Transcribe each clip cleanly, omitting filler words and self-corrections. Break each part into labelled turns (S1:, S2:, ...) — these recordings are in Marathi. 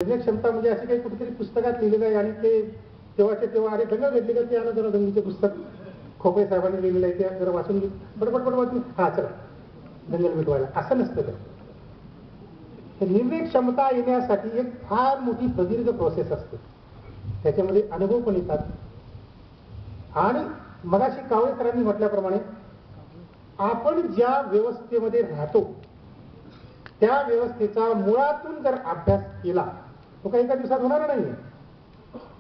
S1: निर्णय क्षमता म्हणजे असे काही कुठेतरी पुस्तकात लिहिलेलं आहे आणि ते तेव्हाच्या तेव्हा अरे दंगल भेटली का ते आलं जरा दंगलीचे पुस्तक खोपे साहेबांनी लिहिलेलं आहे ते जरा वाचून घेऊ बडबड वाचून हा चला दंगल मिटवायला असं नसतं तर निर्णय क्षमता येण्यासाठी एक फार मोठी प्रदीर्घ प्रोसेस असते त्याच्यामध्ये अनुभव पण येतात आणि मगाशी कावळेकरांनी म्हटल्याप्रमाणे आपण ज्या व्यवस्थेमध्ये राहतो त्या व्यवस्थेचा मुळातून जर अभ्यास केला तो काही एका दिवसात होणार नाहीये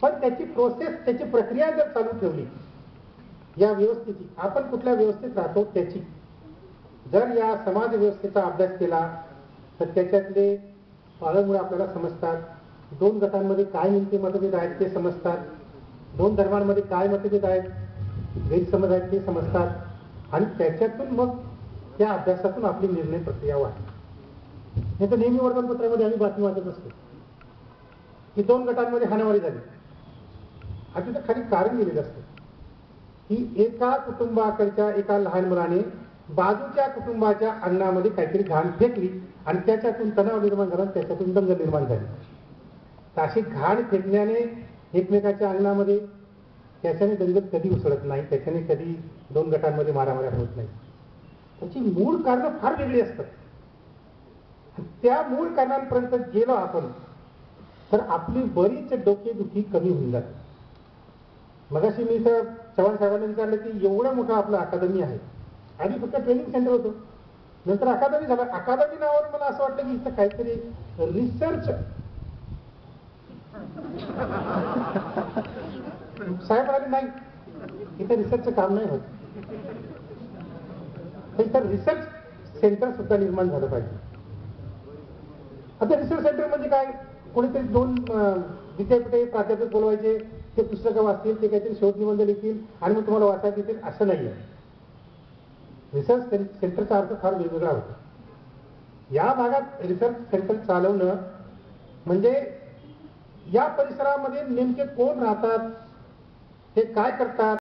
S1: पण त्याची प्रोसेस त्याची प्रक्रिया जर चालू ठेवली या व्यवस्थेची आपण कुठल्या व्यवस्थेत राहतो त्याची जर या समाज व्यवस्थेचा अभ्यास केला तर त्याच्यातले पाळंमुळे आपल्याला समजतात दोन गटांमध्ये काय नेमके मतभेद आहेत ते समजतात दोन धर्मांमध्ये काय मतभेद आहेत गैरसमज आहेत ते समजतात आणि त्याच्यातून मग त्या अभ्यासातून आपली निर्णय प्रक्रिया वाढते नाही तर नेहमी वर्तमानपत्रामध्ये आम्ही बातमी वाचत असतो की दोन गटांमध्ये हाणामारी झाली आणि तिथं खाली कारण दिलेलं असतं की एका कुटुंबाकडच्या एका लहान मुलाने बाजूच्या कुटुंबाच्या अंगणामध्ये काहीतरी घाण फेकली आणि त्याच्यातून तणाव निर्माण झाला त्याच्यातून दंगल निर्माण झाली तर अशी घाण फेकण्याने एकमेकाच्या अंगणामध्ये त्याच्याने दंगल कधी उसळत नाही त्याच्याने कधी दोन गटांमध्ये मारामाऱ्या होत नाही त्याची मूळ कारणं फार वेगळी असतात त्या मूळ कारणांपर्यंत गेलो आपण तर आपली बरीच डोकेदुखी कमी होऊन जाते मगाशी मी तर चव्हाण साहेबांनी विचारलं की एवढं मोठं आपलं अकादमी आहे आधी फक्त ट्रेनिंग सेंटर होतं नंतर अकादमी झालं अकादमी नावावर मला असं वाटतं की इथं काहीतरी रिसर्च साहेब म्हणाले नाही इथं रिसर्चचं काम नाही होत इथं रिसर्च सेंटर सुद्धा निर्माण झालं पाहिजे आता रिसर्च सेंटर म्हणजे काय कोणीतरी दोन विद्यापीठे प्राध्यापक बोलवायचे ते पुस्तकं वाचतील ते काहीतरी शोध निबंध लिखतील आणि मग तुम्हाला वाचायला देतील असं नाहीये रिसर्च सेंटरचा अर्थ फार वेगवेगळा होता या भागात रिसर्च सेंटर चालवणं म्हणजे या परिसरामध्ये नेमके कोण राहतात ते काय करतात